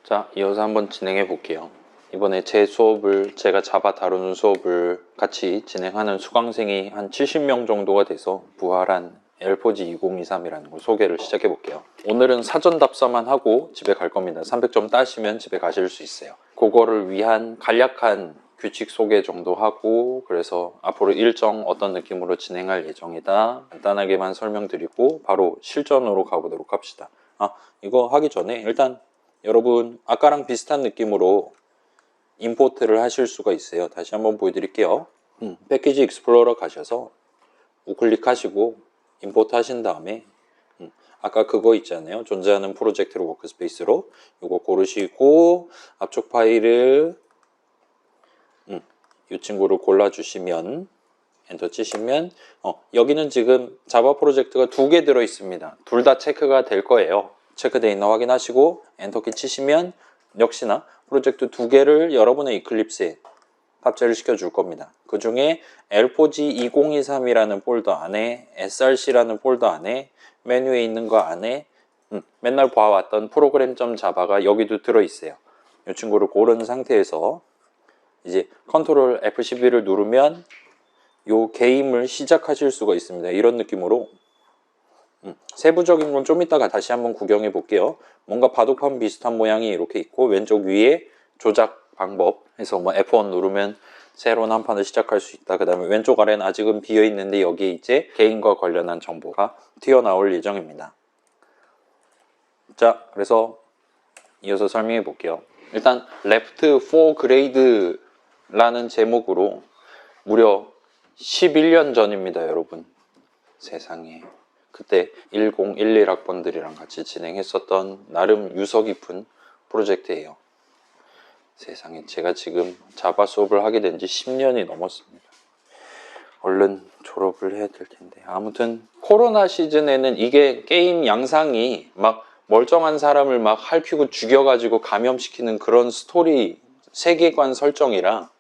자, 이어서 한번 진행해 볼게요. 이번에 제가 자바 다루는 수업을 같이 진행하는 수강생이 한 70명 정도가 돼서 부활한 엘포지 2023이라는 걸 소개를 시작해 볼게요. 오늘은 사전 답사만 하고 집에 갈 겁니다. 300점 따시면 집에 가실 수 있어요. 그거를 위한 간략한 규칙 소개 정도 하고, 그래서 앞으로 일정 어떤 느낌으로 진행할 예정이다 간단하게만 설명드리고 바로 실전으로 가보도록 합시다. 이거 하기 전에 일단 여러분 아까랑 비슷한 느낌으로 임포트를 하실 수가 있어요. 다시 한번 보여드릴게요. 패키지 익스플로러 가셔서 우클릭 하시고 임포트 하신 다음에 아까 그거 있잖아요. 존재하는 프로젝트로 워크스페이스로 이거 고르시고 앞쪽 파일을 이 친구를 골라주시면 엔터 치시면 여기는 지금 자바 프로젝트가 2개 들어 있습니다. 둘 다 체크가 될 거예요. 체크되어 있나 확인하시고 엔터키 치시면 역시나 프로젝트 2개를 여러분의 이클립스에 탑재를 시켜줄 겁니다. 그 중에 엘포지 2023이라는 폴더 안에 src라는 폴더 안에 메뉴에 있는 거 안에 맨날 봐왔던 프로그램.자바가 여기도 들어있어요. 이 친구를 고른 상태에서 이제 컨트롤 F12를 누르면 요 게임을 시작하실 수가 있습니다. 이런 느낌으로 세부적인 건 좀 이따가 다시 한번 구경해 볼게요. 뭔가 바둑판 비슷한 모양이 이렇게 있고 왼쪽 위에 조작 방법 해서 뭐 F1 누르면 새로운 한 판을 시작할 수 있다. 그 다음에 왼쪽 아래는 아직은 비어 있는데 여기에 이제 게임과 관련한 정보가 튀어나올 예정입니다. 자, 그래서 이어서 설명해 볼게요. 일단 Left for Grade라는 제목으로 무려 11년 전입니다, 여러분. 세상에. 그때 1011학번들이랑 같이 진행했었던 나름 유서 깊은 프로젝트예요. 세상에, 제가 지금 자바 수업을 하게 된 지 10년이 넘었습니다. 얼른 졸업을 해야 될 텐데. 아무튼 코로나 시즌에는 이게 게임 양상이 막 멀쩡한 사람을 막 핥히고 죽여가지고 감염시키는 그런 스토리 세계관 설정이라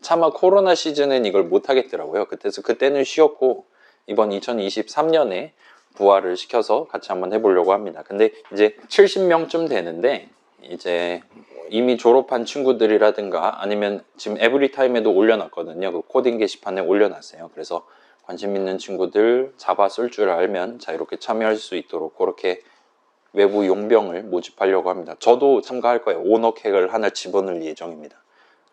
차마 코로나 시즌엔 이걸 못 하겠더라고요. 그때는 쉬었고 이번 2023년에 부활을 시켜서 같이 한번 해보려고 합니다. 근데 이제 70명쯤 되는데 이제 이미 졸업한 친구들이라든가 아니면 지금 에브리타임에도 올려놨거든요. 그 코딩 게시판에 올려놨어요. 그래서 관심 있는 친구들 자바 쓸 줄 알면 자유롭게 참여할 수 있도록 그렇게 외부 용병을 모집하려고 합니다. 저도 참가할 거예요. 오너객을 하나 집어넣을 예정입니다.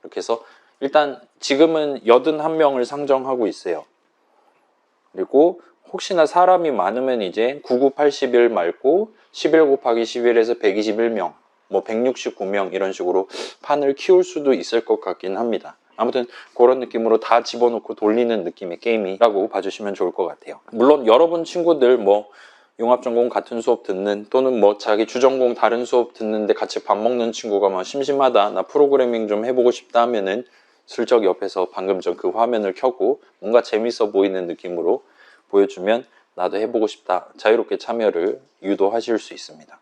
이렇게 해서 일단 지금은 81명을 상정하고 있어요. 그리고 혹시나 사람이 많으면 이제 9981 말고 11 곱하기 11에서 121명, 뭐 169명 이런 식으로 판을 키울 수도 있을 것 같긴 합니다. 아무튼 그런 느낌으로 다 집어넣고 돌리는 느낌의 게임이라고 봐주시면 좋을 것 같아요. 물론 여러분 친구들 뭐 융합전공 같은 수업 듣는 또는 뭐 자기 주전공 다른 수업 듣는데 같이 밥 먹는 친구가 막 심심하다, 나 프로그래밍 좀 해보고 싶다 하면은 슬쩍 옆에서 방금 전 그 화면을 켜고 뭔가 재밌어 보이는 느낌으로 보여주면 나도 해보고 싶다, 자유롭게 참여를 유도하실 수 있습니다.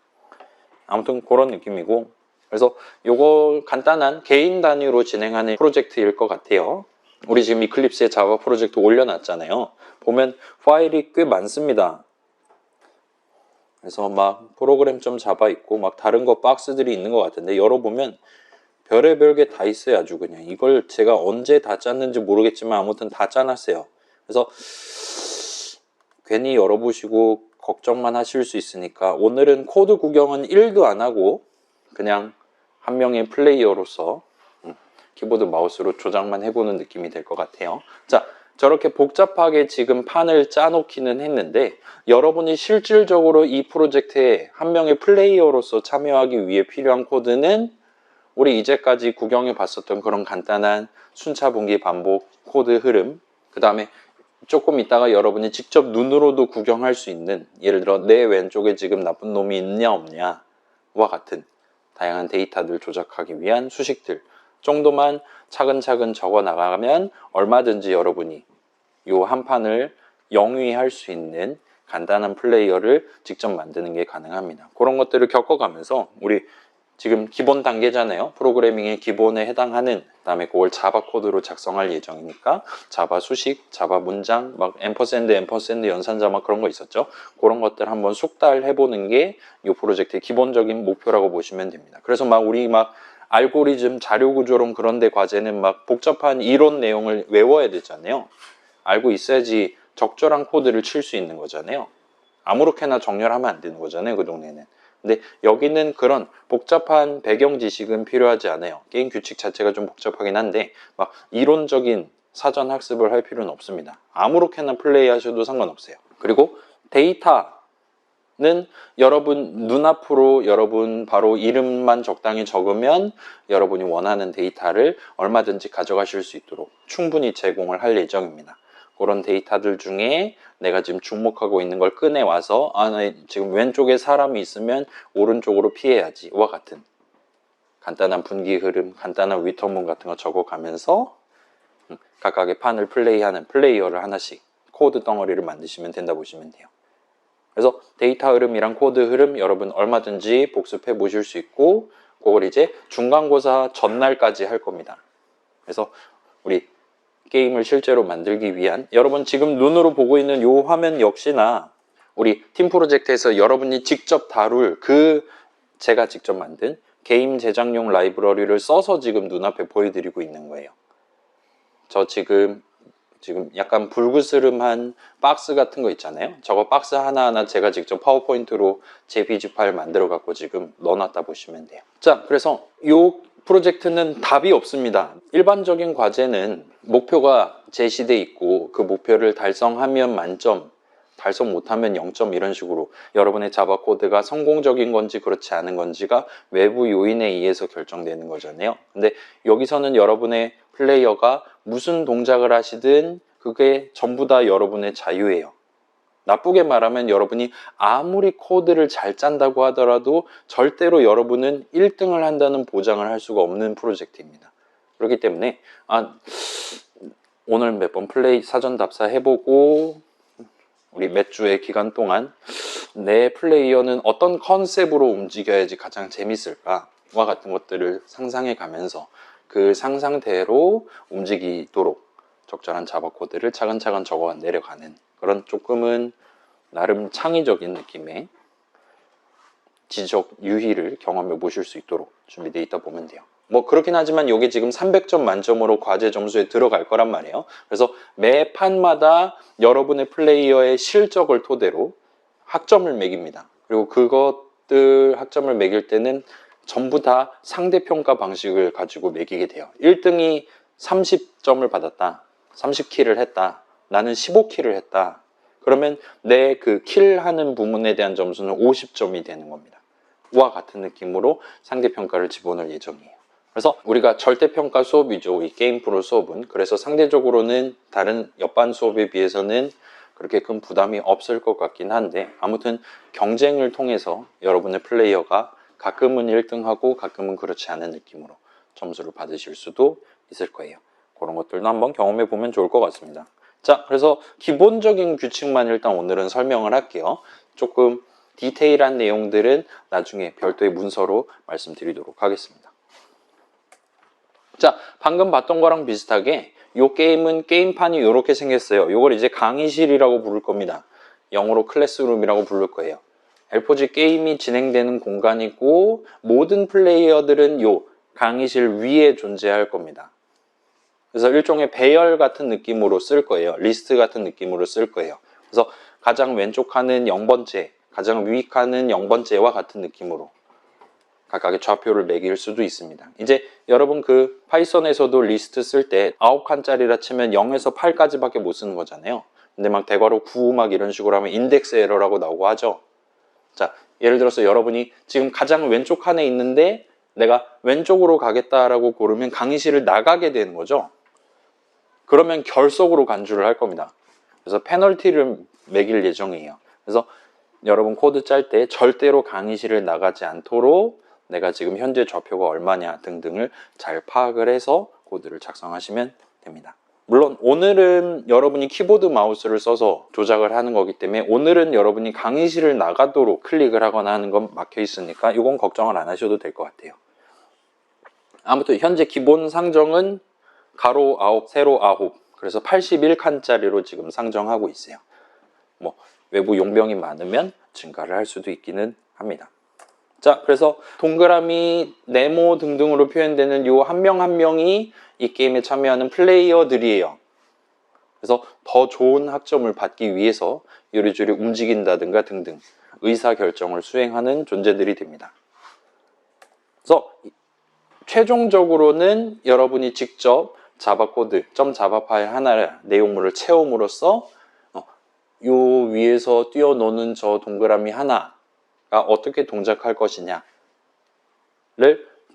아무튼 그런 느낌이고, 그래서 요거 간단한 개인 단위로 진행하는 프로젝트일 것 같아요. 우리 지금 이클립스에 자바 프로젝트 올려놨잖아요. 보면 파일이 꽤 많습니다. 그래서 막 프로그램.자바 있고 막 다른 거 박스들이 있는 것 같은데 열어보면 별의별 게 다 있어요. 아주 그냥 이걸 제가 언제 다 짰는지 모르겠지만 아무튼 다 짜놨어요. 그래서 괜히 열어보시고 걱정만 하실 수 있으니까 오늘은 코드 구경은 1도 안 하고 그냥 한 명의 플레이어로서 키보드 마우스로 조작만 해보는 느낌이 될 것 같아요. 자, 저렇게 복잡하게 지금 판을 짜놓기는 했는데 여러분이 실질적으로 이 프로젝트에 한 명의 플레이어로서 참여하기 위해 필요한 코드는 우리 이제까지 구경해 봤었던 그런 간단한 순차 분기 반복 코드 흐름, 그 다음에 조금 있다가 여러분이 직접 눈으로도 구경할 수 있는, 예를 들어 내 왼쪽에 지금 나쁜 놈이 있냐 없냐와 같은 다양한 데이터들 조작하기 위한 수식들 정도만 차근차근 적어 나가면 얼마든지 여러분이 이 한 판을 영위할 수 있는 간단한 플레이어를 직접 만드는 게 가능합니다. 그런 것들을 겪어가면서 우리 지금 기본 단계잖아요. 프로그래밍의 기본에 해당하는, 그다음에 그걸 자바 코드로 작성할 예정이니까 자바 수식, 자바 문장, 막 앰퍼샌드 연산자 막 그런 거 있었죠. 그런 것들 한번 숙달해보는 게 이 프로젝트의 기본적인 목표라고 보시면 됩니다. 그래서 막 우리 막 알고리즘, 자료구조론 그런 데 과제는 막 복잡한 이론 내용을 외워야 되잖아요. 알고 있어야지 적절한 코드를 칠 수 있는 거잖아요. 아무렇게나 정렬하면 안 되는 거잖아요, 그 동네는. 근데 여기는 그런 복잡한 배경 지식은 필요하지 않아요. 게임 규칙 자체가 좀 복잡하긴 한데 막 이론적인 사전 학습을 할 필요는 없습니다. 아무렇게나 플레이 하셔도 상관없어요. 그리고 데이터는 여러분 눈앞으로 여러분 바로 이름만 적당히 적으면 여러분이 원하는 데이터를 얼마든지 가져가실 수 있도록 충분히 제공을 할 예정입니다. 그런 데이터들 중에 내가 지금 주목하고 있는 걸 꺼내와서 나 지금 왼쪽에 사람이 있으면 오른쪽으로 피해야지와 같은 간단한 분기 흐름, 간단한 위턴문 같은 거 적어가면서 각각의 판을 플레이하는 플레이어를 하나씩 코드 덩어리를 만드시면 된다 보시면 돼요. 그래서 데이터 흐름이랑 코드 흐름 여러분 얼마든지 복습해 보실 수 있고 그걸 이제 중간고사 전날까지 할 겁니다. 그래서 우리 게임을 실제로 만들기 위한 여러분 지금 눈으로 보고 있는 이 화면 역시나 우리 팀 프로젝트에서 여러분이 직접 다룰 제가 직접 만든 게임 제작용 라이브러리를 써서 지금 눈앞에 보여드리고 있는 거예요. 저 지금 약간 불그스름한 박스 같은 거 있잖아요. 저거 박스 하나하나 제가 직접 파워포인트로 JPG 파일 만들어 갖고 지금 넣어놨다 보시면 돼요. 자, 그래서 이 프로젝트는 답이 없습니다. 일반적인 과제는 목표가 제시돼 있고 그 목표를 달성하면 만점, 달성 못하면 0점 이런 식으로 여러분의 자바 코드가 성공적인 건지 그렇지 않은 건지가 외부 요인에 의해서 결정되는 거잖아요. 근데 여기서는 여러분의 플레이어가 무슨 동작을 하시든 그게 전부 다 여러분의 자유예요. 나쁘게 말하면 여러분이 아무리 코드를 잘 짠다고 하더라도 절대로 여러분은 1등을 한다는 보장을 할 수가 없는 프로젝트입니다. 그렇기 때문에 오늘 몇 번 플레이 사전 답사 해보고 우리 몇 주의 기간 동안 내 플레이어는 어떤 컨셉으로 움직여야지 가장 재밌을까와 같은 것들을 상상해 가면서 그 상상대로 움직이도록 적절한 자바 코드를 차근차근 적어 내려가는 그런 조금은 나름 창의적인 느낌의 지적 유희를 경험해 보실 수 있도록 준비되어 있다 보면 돼요. 뭐 그렇긴 하지만 이게 지금 300점 만점으로 과제 점수에 들어갈 거란 말이에요. 그래서 매 판마다 여러분의 플레이어의 실적을 토대로 학점을 매깁니다. 그리고 그것들 학점을 매길 때는 전부 다 상대평가 방식을 가지고 매기게 돼요. 1등이 30점을 받았다. 30킬을 했다. 나는 15킬을 했다. 그러면 내 그 킬하는 부분에 대한 점수는 50점이 되는 겁니다. 와 같은 느낌으로 상대평가를 집어넣을 예정이에요. 그래서 우리가 절대평가 수업이죠. 이 게임 프로 수업은. 그래서 상대적으로는 다른 옆반 수업에 비해서는 그렇게 큰 부담이 없을 것 같긴 한데 아무튼 경쟁을 통해서 여러분의 플레이어가 가끔은 1등하고 가끔은 그렇지 않은 느낌으로 점수를 받으실 수도 있을 거예요. 그런 것들도 한번 경험해 보면 좋을 것 같습니다. 자, 그래서 기본적인 규칙만 일단 오늘은 설명을 할게요. 조금 디테일한 내용들은 나중에 별도의 문서로 말씀드리도록 하겠습니다. 자, 방금 봤던 거랑 비슷하게 이 게임은 게임판이 이렇게 생겼어요. 이걸 이제 강의실이라고 부를 겁니다. 영어로 클래스룸이라고 부를 거예요. L4G 게임이 진행되는 공간이고 모든 플레이어들은 이 강의실 위에 존재할 겁니다. 그래서 일종의 배열 같은 느낌으로 쓸 거예요. 리스트 같은 느낌으로 쓸 거예요. 그래서 가장 왼쪽 칸은 0번째, 가장 위 칸은 0번째와 같은 느낌으로 각각의 좌표를 매길 수도 있습니다. 이제 여러분 그 파이썬에서도 리스트 쓸 때 9칸짜리라 치면 0에서 8까지밖에 못 쓰는 거잖아요. 근데 막 대괄호 9 막 이런 식으로 하면 인덱스 에러라고 나오고 하죠. 자, 예를 들어서 여러분이 지금 가장 왼쪽 칸에 있는데 내가 왼쪽으로 가겠다라고 고르면 강의실을 나가게 되는 거죠. 그러면 결석으로 간주를 할 겁니다. 그래서 페널티를 매길 예정이에요. 그래서 여러분 코드 짤 때 절대로 강의실을 나가지 않도록 내가 지금 현재 좌표가 얼마냐 등등을 잘 파악을 해서 코드를 작성하시면 됩니다. 물론 오늘은 여러분이 키보드 마우스를 써서 조작을 하는 거기 때문에 오늘은 여러분이 강의실을 나가도록 클릭을 하거나 하는 건 막혀 있으니까 이건 걱정을 안 하셔도 될 것 같아요. 아무튼 현재 기본 상정은 가로 9, 세로 9, 그래서 81칸짜리로 지금 상정하고 있어요. 뭐 외부 용병이 많으면 증가를 할 수도 있기는 합니다. 자, 그래서 동그라미, 네모 등등으로 표현되는 요 한 명 한 명이 이 게임에 참여하는 플레이어들이에요. 그래서 더 좋은 학점을 받기 위해서 요리조리 움직인다든가 등등 의사결정을 수행하는 존재들이 됩니다. 그래서 최종적으로는 여러분이 직접 자바 코드, .자바 파일 하나의 내용물을 채움으로써 요 위에서 뛰어노는 저 동그라미 하나가 어떻게 동작할 것이냐를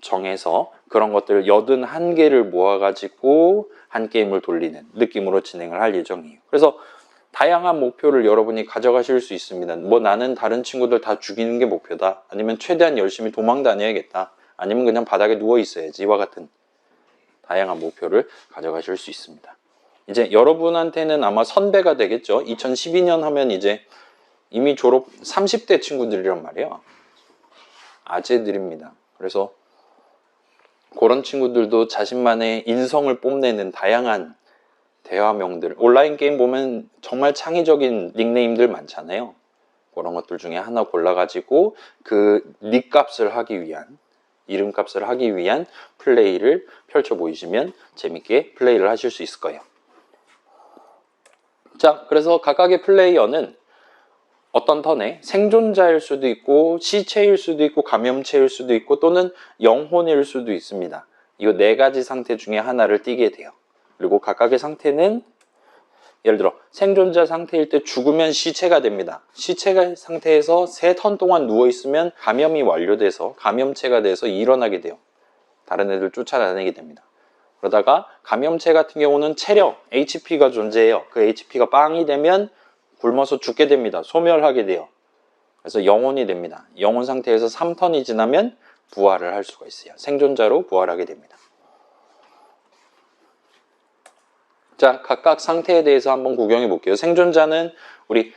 정해서 그런 것들을 81개를 모아가지고 한 게임을 돌리는 느낌으로 진행을 할 예정이에요. 그래서 다양한 목표를 여러분이 가져가실 수 있습니다. 뭐 나는 다른 친구들 다 죽이는 게 목표다. 아니면 최대한 열심히 도망 다녀야겠다. 아니면 그냥 바닥에 누워 있어야지. 이와 같은 다양한 목표를 가져가실 수 있습니다. 이제 여러분한테는 아마 선배가 되겠죠. 2012년 하면 이제 이미 졸업 30대 친구들이란 말이에요. 아재들입니다. 그래서 그런 친구들도 자신만의 인성을 뽐내는 다양한 대화명들, 온라인 게임 보면 정말 창의적인 닉네임들 많잖아요. 그런 것들 중에 하나 골라가지고 그 닉값을 하기 위한, 이름값을 하기 위한 플레이를 펼쳐 보이시면 재밌게 플레이를 하실 수 있을 거예요. 자, 그래서 각각의 플레이어는 어떤 턴에 생존자일 수도 있고 시체일 수도 있고 감염체일 수도 있고 또는 영혼일 수도 있습니다. 이 네 가지 상태 중에 하나를 띠게 돼요. 그리고 각각의 상태는 예를 들어 생존자 상태일 때 죽으면 시체가 됩니다. 시체가 상태에서 3턴 동안 누워있으면 감염이 완료돼서 감염체가 돼서 일어나게 돼요. 다른 애들 쫓아다니게 됩니다. 그러다가 감염체 같은 경우는 체력, HP가 존재해요. 그 HP가 빵이 되면 굶어서 죽게 됩니다. 소멸하게 돼요. 그래서 영혼이 됩니다. 영혼 상태에서 3턴이 지나면 부활을 할 수가 있어요. 생존자로 부활하게 됩니다. 자, 각각 상태에 대해서 한번 구경해 볼게요. 생존자는 우리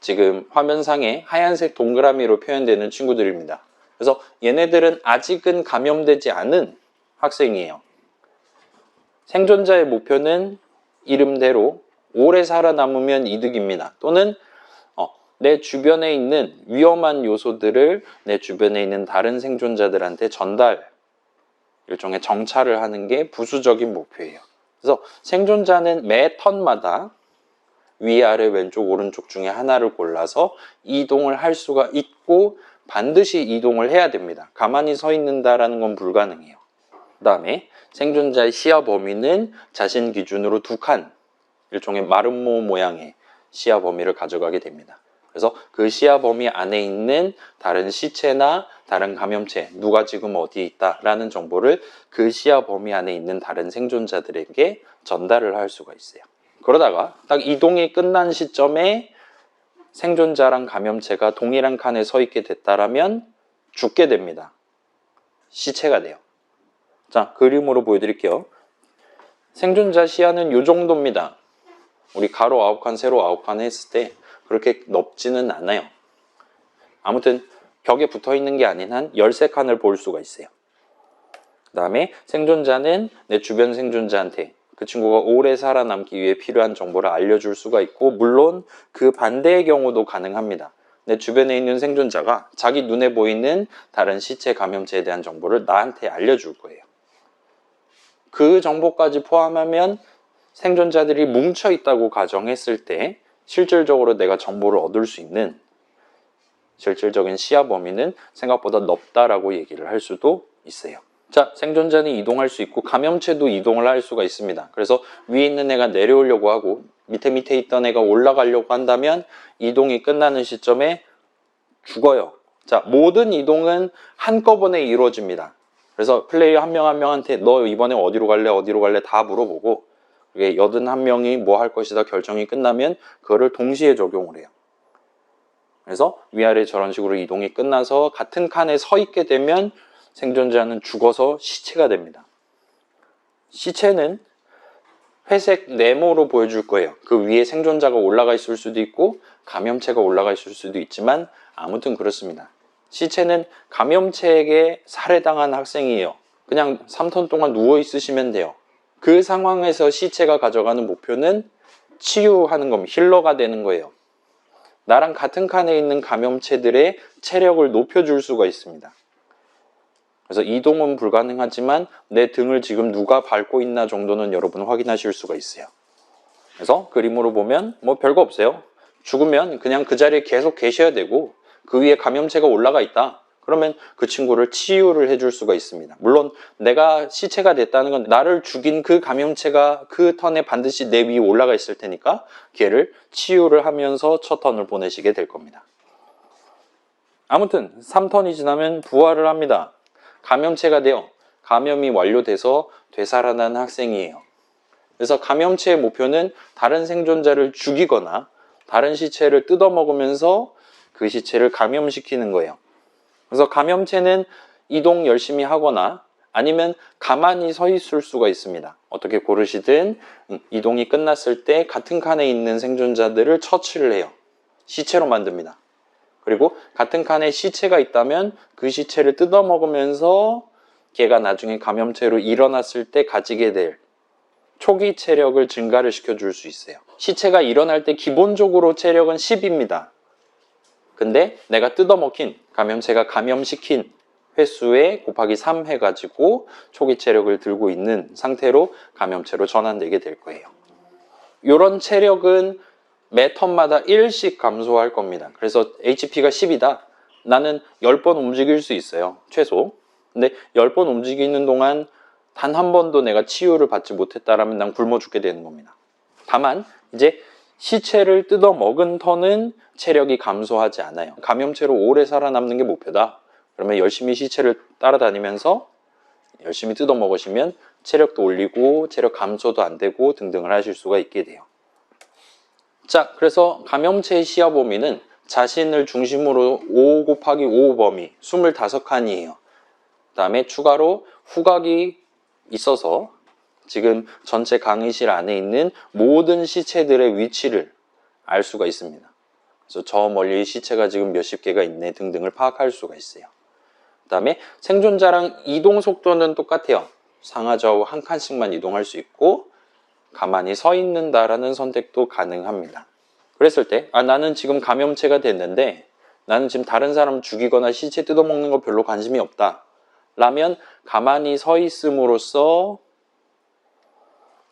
지금 화면상에 하얀색 동그라미로 표현되는 친구들입니다. 그래서 얘네들은 아직은 감염되지 않은 학생이에요. 생존자의 목표는 이름대로 오래 살아남으면 이득입니다. 또는 내 주변에 있는 위험한 요소들을 내 주변에 있는 다른 생존자들한테 전달, 일종의 정찰을 하는 게 부수적인 목표예요. 그래서 생존자는 매 턴마다 위아래 왼쪽 오른쪽 중에 하나를 골라서 이동을 할 수가 있고 반드시 이동을 해야 됩니다. 가만히 서 있는다라는 건 불가능해요. 그 다음에 생존자의 시야 범위는 자신 기준으로 2칸, 일종의 마름모 모양의 시야 범위를 가져가게 됩니다. 그래서 그 시야 범위 안에 있는 다른 시체나 다른 감염체, 누가 지금 어디에 있다라는 정보를 그 시야 범위 안에 있는 다른 생존자들에게 전달을 할 수가 있어요. 그러다가 딱 이동이 끝난 시점에 생존자랑 감염체가 동일한 칸에 서 있게 됐다라면 죽게 됩니다. 시체가 돼요. 자, 그림으로 보여드릴게요. 생존자 시야는 이 정도입니다. 우리 가로 9칸, 세로 9칸 했을 때 그렇게 넓지는 않아요. 아무튼 벽에 붙어 있는 게 아닌 한 13칸을 볼 수가 있어요. 그 다음에 생존자는 내 주변 생존자한테 그 친구가 오래 살아남기 위해 필요한 정보를 알려줄 수가 있고, 물론 그 반대의 경우도 가능합니다. 내 주변에 있는 생존자가 자기 눈에 보이는 다른 시체 감염체에 대한 정보를 나한테 알려줄 거예요. 그 정보까지 포함하면 생존자들이 뭉쳐 있다고 가정했을 때 실질적으로 내가 정보를 얻을 수 있는 실질적인 시야 범위는 생각보다 넓다라고 얘기를 할 수도 있어요. 자, 생존자는 이동할 수 있고 감염체도 이동을 할 수가 있습니다. 그래서 위에 있는 애가 내려오려고 하고 밑에 있던 애가 올라가려고 한다면 이동이 끝나는 시점에 죽어요. 자, 모든 이동은 한꺼번에 이루어집니다. 그래서 플레이어 한 명 한 명한테 너 이번에 어디로 갈래 다 물어보고, 그게 81명이 뭐 할 것이다 결정이 끝나면 그거를 동시에 적용을 해요. 그래서 위아래 저런 식으로 이동이 끝나서 같은 칸에 서 있게 되면 생존자는 죽어서 시체가 됩니다. 시체는 회색 네모로 보여줄 거예요. 그 위에 생존자가 올라가 있을 수도 있고 감염체가 올라가 있을 수도 있지만 아무튼 그렇습니다. 시체는 감염체에게 살해당한 학생이에요. 그냥 3턴 동안 누워 있으시면 돼요. 그 상황에서 시체가 가져가는 목표는 치유하는 겁니다. 힐러가 되는 거예요. 나랑 같은 칸에 있는 감염체들의 체력을 높여줄 수가 있습니다. 그래서 이동은 불가능하지만 내 등을 지금 누가 밟고 있나 정도는 여러분 확인하실 수가 있어요. 그래서 그림으로 보면 뭐 별거 없어요. 죽으면 그냥 그 자리에 계속 계셔야 되고 그 위에 감염체가 올라가 있다. 그러면 그 친구를 치유를 해줄 수가 있습니다. 물론 내가 시체가 됐다는 건 나를 죽인 그 감염체가 그 턴에 반드시 내 위에 올라가 있을 테니까 걔를 치유를 하면서 첫 턴을 보내시게 될 겁니다. 아무튼 3턴이 지나면 부활을 합니다. 감염체가 되어 감염이 완료돼서 되살아난 학생이에요. 그래서 감염체의 목표는 다른 생존자를 죽이거나 다른 시체를 뜯어먹으면서 그 시체를 감염시키는 거예요. 그래서 감염체는 이동 열심히 하거나 아니면 가만히 서 있을 수가 있습니다. 어떻게 고르시든 이동이 끝났을 때 같은 칸에 있는 생존자들을 처치를 해요. 시체로 만듭니다. 그리고 같은 칸에 시체가 있다면 그 시체를 뜯어먹으면서 걔가 나중에 감염체로 일어났을 때 가지게 될 초기 체력을 증가를 시켜줄 수 있어요. 시체가 일어날 때 기본적으로 체력은 10입니다. 근데 내가 뜯어먹힌 감염체가 감염시킨 횟수에 곱하기 3 해가지고 초기 체력을 들고 있는 상태로 감염체로 전환되게 될 거예요. 이런 체력은 매 턴마다 1씩 감소할 겁니다. 그래서 HP가 10이다. 나는 10번 움직일 수 있어요. 최소. 근데 10번 움직이는 동안 단 한 번도 내가 치유를 받지 못했다라면 난 굶어 죽게 되는 겁니다. 다만 이제 시체를 뜯어 먹은 턴은 체력이 감소하지 않아요. 감염체로 오래 살아남는 게 목표다. 그러면 열심히 시체를 따라다니면서 열심히 뜯어 먹으시면 체력도 올리고 체력 감소도 안 되고 등등을 하실 수가 있게 돼요. 자, 그래서 감염체의 시야 범위는 자신을 중심으로 5 곱하기 5 범위 25칸이에요. 그 다음에 추가로 후각이 있어서 지금 전체 강의실 안에 있는 모든 시체들의 위치를 알 수가 있습니다. 그래서 저 멀리 시체가 지금 몇십 개가 있네 등등을 파악할 수가 있어요. 그 다음에 생존자랑 이동 속도는 똑같아요. 상하좌우 한 칸씩만 이동할 수 있고 가만히 서 있는다라는 선택도 가능합니다. 그랬을 때 나는 지금 감염체가 됐는데 나는 지금 다른 사람 죽이거나 시체 뜯어먹는 거 별로 관심이 없다. 라면 가만히 서 있음으로써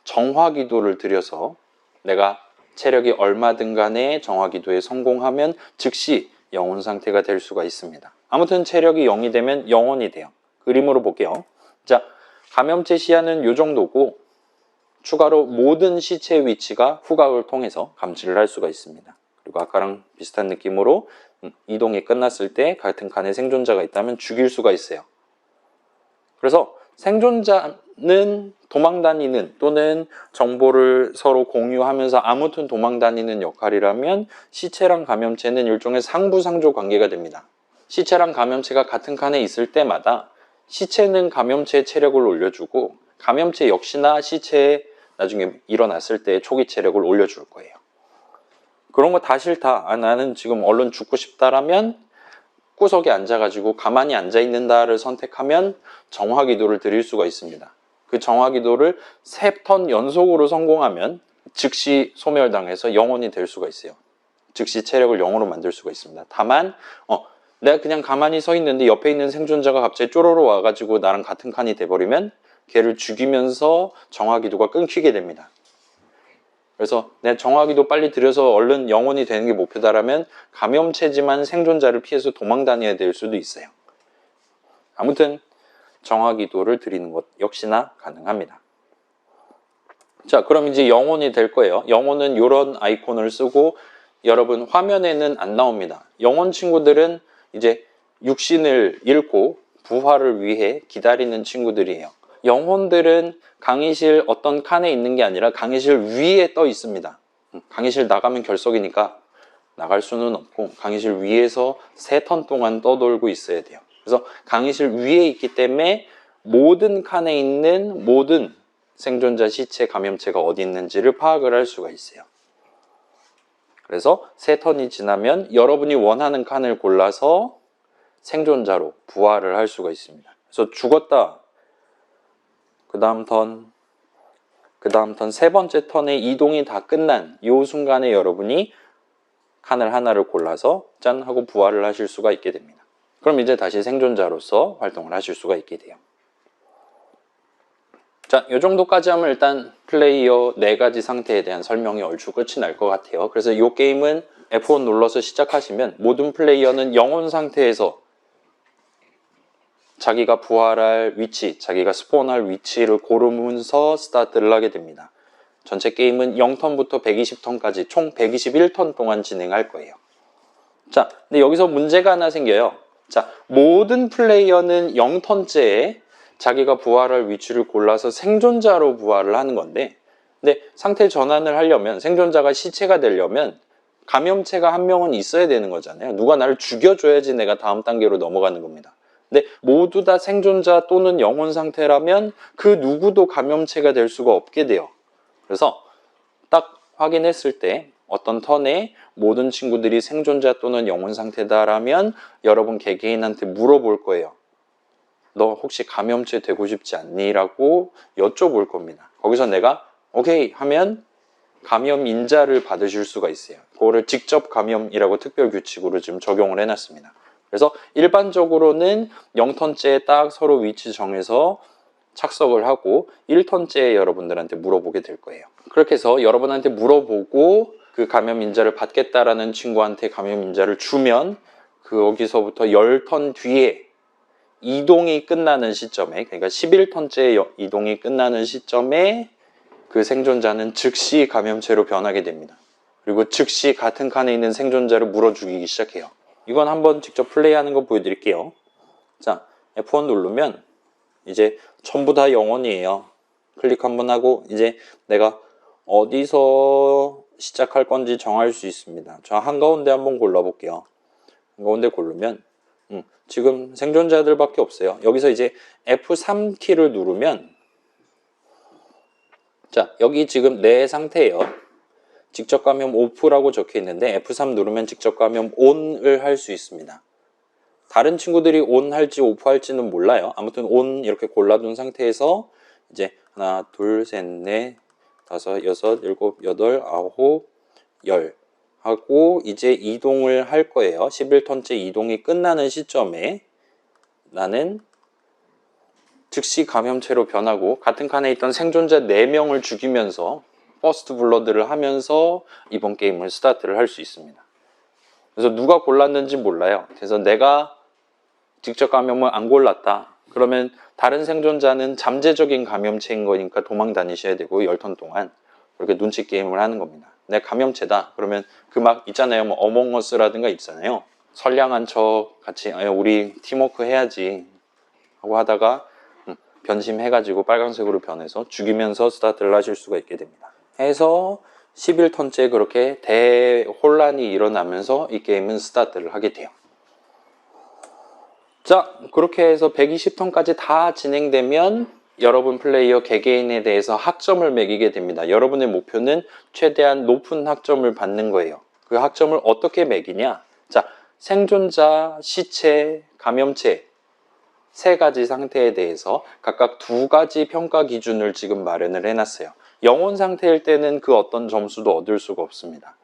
정화기도를 들여서 내가 체력이 얼마든 간에 정화기도에 성공하면 즉시 영혼 상태가 될 수가 있습니다. 아무튼 체력이 0이 되면 영혼이 돼요. 그림으로 볼게요. 자, 감염체 시야는 이 정도고 추가로 모든 시체의 위치가 후각을 통해서 감지를 할 수가 있습니다. 그리고 아까랑 비슷한 느낌으로 이동이 끝났을 때 같은 칸에 생존자가 있다면 죽일 수가 있어요. 그래서 생존자는 도망다니는 또는 정보를 서로 공유하면서 아무튼 도망다니는 역할이라면 시체랑 감염체는 일종의 상부상조 관계가 됩니다. 시체랑 감염체가 같은 칸에 있을 때마다 시체는 감염체의 체력을 올려주고 감염체 역시나 시체에 나중에 일어났을 때 초기 체력을 올려줄 거예요. 그런 거 다 싫다. 나는 지금 얼른 죽고 싶다라면 구석에 앉아가지고 가만히 앉아있는다를 선택하면 정화기도를 드릴 수가 있습니다. 그 정화기도를 3턴 연속으로 성공하면 즉시 소멸당해서 영혼이 될 수가 있어요. 즉시 체력을 0으로 만들 수가 있습니다. 다만 내가 그냥 가만히 서 있는데 옆에 있는 생존자가 갑자기 쪼로로 와가지고 나랑 같은 칸이 돼버리면 걔를 죽이면서 정화기도가 끊기게 됩니다. 그래서 내 정화기도 빨리 들여서 얼른 영혼이 되는 게 목표다라면 감염체지만 생존자를 피해서 도망 다녀야 될 수도 있어요. 아무튼 정화기도를 드리는 것 역시나 가능합니다. 자, 그럼 이제 영혼이 될 거예요. 영혼은 이런 아이콘을 쓰고 여러분 화면에는 안 나옵니다. 영혼 친구들은 이제 육신을 잃고 부활을 위해 기다리는 친구들이에요. 영혼들은 강의실 어떤 칸에 있는 게 아니라 강의실 위에 떠 있습니다. 강의실 나가면 결석이니까 나갈 수는 없고 강의실 위에서 3턴 동안 떠돌고 있어야 돼요. 그래서 강의실 위에 있기 때문에 모든 칸에 있는 모든 생존자 시체 감염체가 어디 있는지를 파악을 할 수가 있어요. 그래서 3턴이 지나면 여러분이 원하는 칸을 골라서 생존자로 부활을 할 수가 있습니다. 그래서 죽었다. 그 다음 턴 3번째 턴의 이동이 다 끝난 이 순간에 여러분이 칸을 하나를 골라서 짠 하고 부활을 하실 수가 있게 됩니다. 그럼 이제 다시 생존자로서 활동을 하실 수가 있게 돼요. 자, 이 정도까지 하면 일단 플레이어 4가지 상태에 대한 설명이 얼추 끝이 날 것 같아요. 그래서 이 게임은 F1 눌러서 시작하시면 모든 플레이어는 영혼 상태에서 자기가 부활할 위치, 자기가 스폰할 위치를 고르면서 스타트를 하게 됩니다. 전체 게임은 0턴부터 120턴까지 총 121턴 동안 진행할 거예요. 자, 근데 여기서 문제가 하나 생겨요. 자, 모든 플레이어는 0턴째에 자기가 부활할 위치를 골라서 생존자로 부활을 하는 건데, 근데 상태 전환을 하려면, 생존자가 시체가 되려면 감염체가 한 명은 있어야 되는 거잖아요. 누가 나를 죽여줘야지 내가 다음 단계로 넘어가는 겁니다. 근데 모두 다 생존자 또는 영혼 상태라면 그 누구도 감염체가 될 수가 없게 돼요. 그래서 딱 확인했을 때 어떤 턴에 모든 친구들이 생존자 또는 영혼 상태다라면 여러분 개개인한테 물어볼 거예요. 너 혹시 감염체 되고 싶지 않니? 라고 여쭤볼 겁니다. 거기서 내가 오케이 하면 감염 인자를 받으실 수가 있어요. 그거를 직접 감염이라고 특별 규칙으로 지금 적용을 해놨습니다. 그래서 일반적으로는 0턴째에 딱 서로 위치 정해서 착석을 하고 1턴째에 여러분들한테 물어보게 될 거예요. 그렇게 해서 여러분한테 물어보고 그 감염 인자를 받겠다라는 친구한테 감염 인자를 주면 거기서부터 10턴 뒤에 이동이 끝나는 시점에, 그러니까 11턴째 이동이 끝나는 시점에 그 생존자는 즉시 감염체로 변하게 됩니다. 그리고 즉시 같은 칸에 있는 생존자를 물어 죽이기 시작해요. 이건 한번 직접 플레이하는 거 보여드릴게요. 자, F1 누르면 이제 전부 다 영혼이에요. 클릭 한번 하고 이제 내가 어디서 시작할 건지 정할 수 있습니다. 저 한가운데 한번 골라볼게요. 한가운데 고르면 지금 생존자들밖에 없어요. 여기서 이제 F3 키를 누르면 자, 여기 지금 내 상태예요. 직접 감염 오프라고 적혀 있는데 F3 누르면 직접 감염 ON을 할 수 있습니다. 다른 친구들이 ON 할지 오프 할지는 몰라요. 아무튼 ON 이렇게 골라둔 상태에서 이제 하나, 둘, 셋, 넷, 다섯, 여섯, 일곱, 여덟, 아홉, 열 하고 이제 이동을 할 거예요. 11턴째 이동이 끝나는 시점에 나는 즉시 감염체로 변하고 같은 칸에 있던 생존자 4명을 죽이면서 퍼스트 블러드를 하면서 이번 게임을 스타트를 할 수 있습니다. 그래서 누가 골랐는지 몰라요. 그래서 내가 직접 감염을 안 골랐다. 그러면 다른 생존자는 잠재적인 감염체인 거니까 도망 다니셔야 되고 10턴 동안 그렇게 눈치 게임을 하는 겁니다. 내가 감염체다. 그러면 그 막 있잖아요. 뭐 어몽어스라든가 있잖아요. 선량한 척 같이 우리 팀워크 해야지 하고 하다가 변심해가지고 빨간색으로 변해서 죽이면서 스타트를 하실 수가 있게 됩니다. 해서 11턴째 그렇게 대혼란이 일어나면서 이 게임은 스타트를 하게 돼요. 자, 그렇게 해서 120턴까지 다 진행되면 여러분 플레이어 개개인에 대해서 학점을 매기게 됩니다. 여러분의 목표는 최대한 높은 학점을 받는 거예요. 그 학점을 어떻게 매기냐? 자, 생존자, 시체, 감염체 3가지 상태에 대해서 각각 2가지 평가 기준을 지금 마련을 해놨어요. 영혼 상태일 때는 그 어떤 점수도 얻을 수가 없습니다.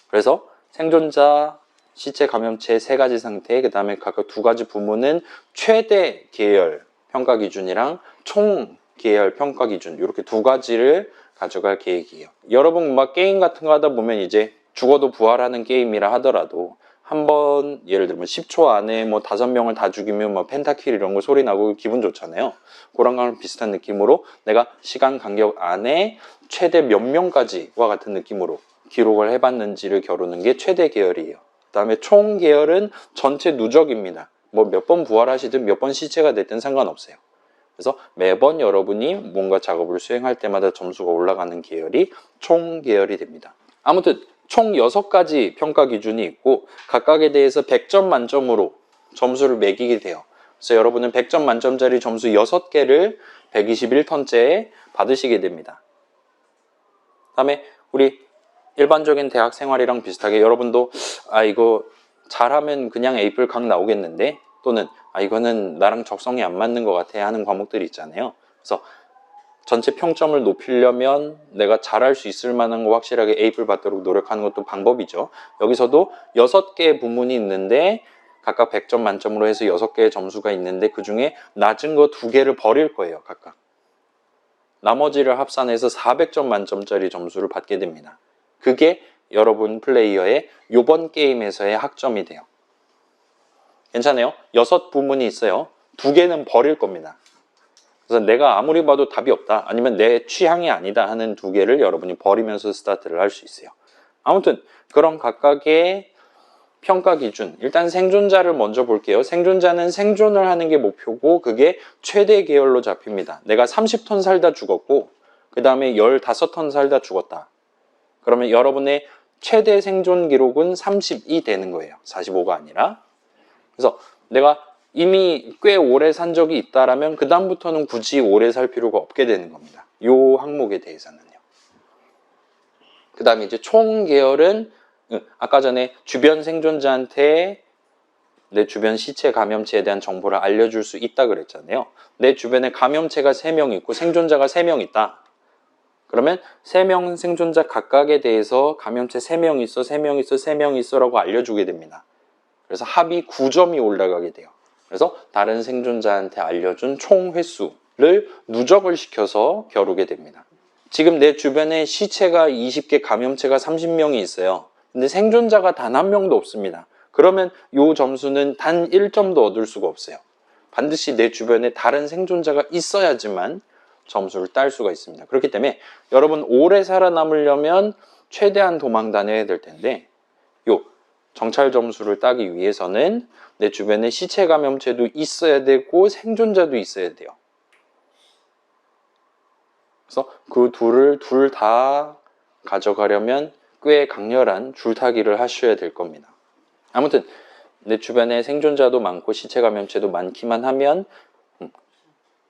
그래서 생존자, 시체, 감염체 3가지 상태, 그 다음에 각각 2가지 부문은 최대 계열 평가 기준이랑 총 계열 평가 기준 이렇게 2가지를 가져갈 계획이에요. 여러분 막 게임 같은 거 하다 보면 이제 죽어도 부활하는 게임이라 하더라도 한번 예를 들면 10초 안에 뭐 5명을 다 죽이면 뭐 펜타킬 이런 거 소리 나고 기분 좋잖아요. 그런 거랑 비슷한 느낌으로 내가 시간 간격 안에 최대 몇 명까지와 같은 느낌으로 기록을 해봤는지를 겨루는 게 최대 계열이에요. 그 다음에 총 계열은 전체 누적입니다. 뭐 몇 번 부활하시든 몇 번 시체가 됐든 상관없어요. 그래서 매번 여러분이 뭔가 작업을 수행할 때마다 점수가 올라가는 계열이 총 계열이 됩니다. 아무튼 총 6가지 평가 기준이 있고 각각에 대해서 100점 만점으로 점수를 매기게 돼요. 그래서 여러분은 100점 만점짜리 점수 6개를 121턴째에 받으시게 됩니다. 다음에 우리 일반적인 대학 생활이랑 비슷하게 여러분도 이거 잘하면 그냥 A+, 강 나오겠는데, 또는 이거는 나랑 적성이 안 맞는 것 같아 하는 과목들이 있잖아요. 그래서 전체 평점을 높이려면 내가 잘할 수 있을 만한 거 확실하게 A+ 받도록 노력하는 것도 방법이죠. 여기서도 6개의 부문이 있는데 각각 100점 만점으로 해서 6개의 점수가 있는데 그 중에 낮은 거 2개를 버릴 거예요, 각각. 나머지를 합산해서 400점 만점짜리 점수를 받게 됩니다. 그게 여러분 플레이어의 요번 게임에서의 학점이 돼요. 괜찮아요? 6부문이 있어요. 2개는 버릴 겁니다. 그래서 내가 아무리 봐도 답이 없다, 아니면 내 취향이 아니다 하는 2개를 여러분이 버리면서 스타트를 할 수 있어요. 아무튼 그런 각각의 평가 기준, 일단 생존자를 먼저 볼게요. 생존자는 생존을 하는 게 목표고 그게 최대 계열로 잡힙니다. 내가 30턴 살다 죽었고 그 다음에 15턴 살다 죽었다. 그러면 여러분의 최대 생존 기록은 30이 되는 거예요. 45가 아니라. 그래서 내가 이미 꽤 오래 산 적이 있다라면 그 다음부터는 굳이 오래 살 필요가 없게 되는 겁니다. 이 항목에 대해서는요. 그 다음에 이제 총 계열은 아까 전에 주변 생존자한테 내 주변 시체 감염체에 대한 정보를 알려줄 수 있다 그랬잖아요. 내 주변에 감염체가 3명 있고 생존자가 3명 있다. 그러면 3명 생존자 각각에 대해서 감염체 3명 있어, 3명 있어, 3명 있어 라고 알려주게 됩니다. 그래서 합이 9점이 올라가게 돼요. 그래서 다른 생존자한테 알려준 총 횟수를 누적을 시켜서 겨루게 됩니다. 지금 내 주변에 시체가 20개, 감염체가 30명이 있어요. 근데 생존자가 단 1명도 없습니다. 그러면 이 점수는 단 1점도 얻을 수가 없어요. 반드시 내 주변에 다른 생존자가 있어야지만 점수를 딸 수가 있습니다. 그렇기 때문에 여러분 오래 살아남으려면 최대한 도망 다녀야 될 텐데 요 정찰 점수를 따기 위해서는 내 주변에 시체 감염체도 있어야 되고 생존자도 있어야 돼요. 그래서 그 둘을 둘 다 가져가려면 꽤 강렬한 줄타기를 하셔야 될 겁니다. 아무튼 내 주변에 생존자도 많고 시체 감염체도 많기만 하면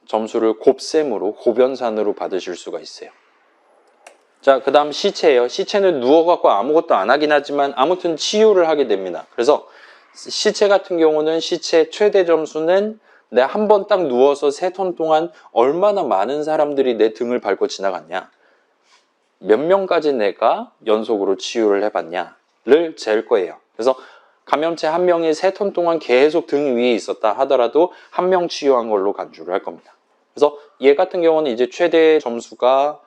점수를 곱셈으로 곱연산으로 받으실 수가 있어요. 자, 그 다음 시체예요. 시체는 누워갖고 아무것도 안 하긴 하지만 아무튼 치유를 하게 됩니다. 그래서 시체 같은 경우는 시체 최대 점수는 내가 한 번 딱 누워서 3턴 동안 얼마나 많은 사람들이 내 등을 밟고 지나갔냐, 몇 명까지 내가 연속으로 치유를 해봤냐를 잴 거예요. 그래서 감염체 1명이 3턴 동안 계속 등 위에 있었다 하더라도 1명 치유한 걸로 간주를 할 겁니다. 그래서 얘 같은 경우는 이제 최대 점수가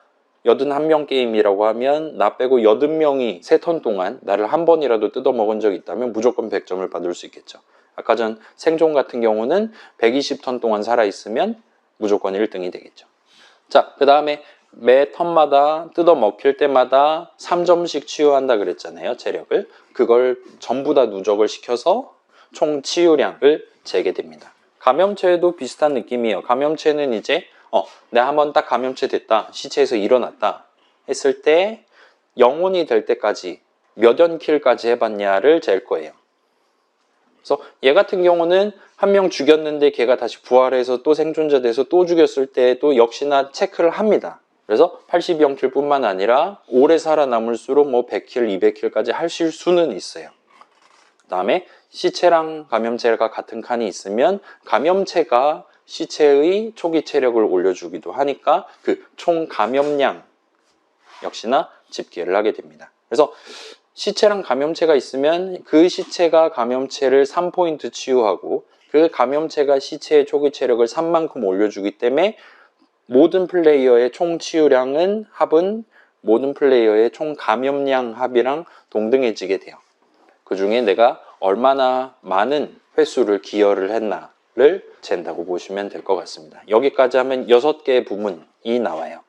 81명 게임이라고 하면 나 빼고 80명이 3턴 동안 나를 한 번이라도 뜯어먹은 적이 있다면 무조건 100점을 받을 수 있겠죠. 아까 전 생존 같은 경우는 120턴 동안 살아있으면 무조건 1등이 되겠죠. 자, 그 다음에 매 턴마다 뜯어먹힐 때마다 3점씩 치유한다 그랬잖아요, 체력을. 그걸 전부 다 누적을 시켜서 총 치유량을 재게 됩니다. 감염체도 비슷한 느낌이에요. 감염체는 이제 내가 한번 딱 감염체 됐다, 시체에서 일어났다 했을 때 영혼이 될 때까지 몇 연킬까지 해봤냐를 잴 거예요. 그래서 얘 같은 경우는 1명 죽였는데 걔가 다시 부활해서 또 생존자 돼서 또 죽였을 때도 역시나 체크를 합니다. 그래서 80연킬 뿐만 아니라 오래 살아남을수록 뭐 100킬, 200킬까지 하실 수는 있어요. 그 다음에 시체랑 감염체가 같은 칸이 있으면 감염체가 시체의 초기 체력을 올려주기도 하니까 그 총 감염량 역시나 집계를 하게 됩니다. 그래서 시체랑 감염체가 있으면 그 시체가 감염체를 3포인트 치유하고 그 감염체가 시체의 초기 체력을 3만큼 올려주기 때문에 모든 플레이어의 총 치유량은 합은 모든 플레이어의 총 감염량 합이랑 동등해지게 돼요. 그 중에 내가 얼마나 많은 횟수를 기여를 했나를 잰다고 보시면 될 것 같습니다. 여기까지 하면 6개의 부문이 나와요.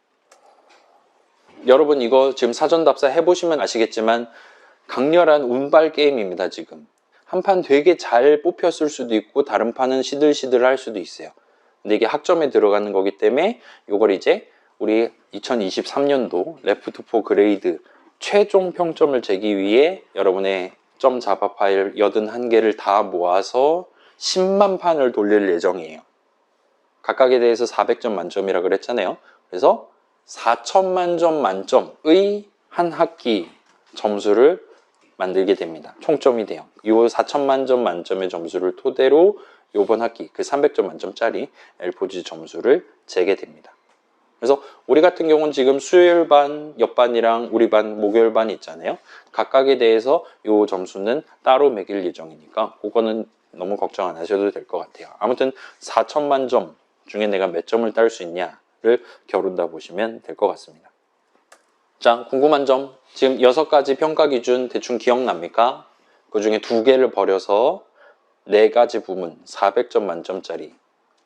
여러분 이거 지금 사전답사 해보시면 아시겠지만 강렬한 운빨 게임입니다. 지금 한 판 되게 잘 뽑혔을 수도 있고 다른 판은 시들시들 할 수도 있어요. 근데 이게 학점에 들어가는 거기 때문에 이걸 이제 우리 2023년도 레프트4 그레이드 최종 평점을 재기 위해 여러분의 점 자바 파일 81개를 다 모아서 10만 판을 돌릴 예정이에요. 각각에 대해서 400점 만점이라 그랬잖아요. 그래서 4천만 점 만점의 한 학기 점수를 만들게 됩니다. 총점이 돼요. 이 4천만 점 만점의 점수를 토대로 이번 학기 그 300점 만점짜리 L4G 점수를 재게 됩니다. 그래서 우리 같은 경우는 지금 수요일 반, 옆반이랑 우리 반, 목요일 반이 있잖아요. 각각에 대해서 이 점수는 따로 매길 예정이니까 그거는 너무 걱정 안 하셔도 될 것 같아요. 아무튼 4천만 점 중에 내가 몇 점을 딸 수 있냐를 겨룬다 보시면 될 것 같습니다. 자, 궁금한 점. 지금 6가지 평가 기준 대충 기억납니까? 그 중에 2개를 버려서 4가지 부문 400점 만점짜리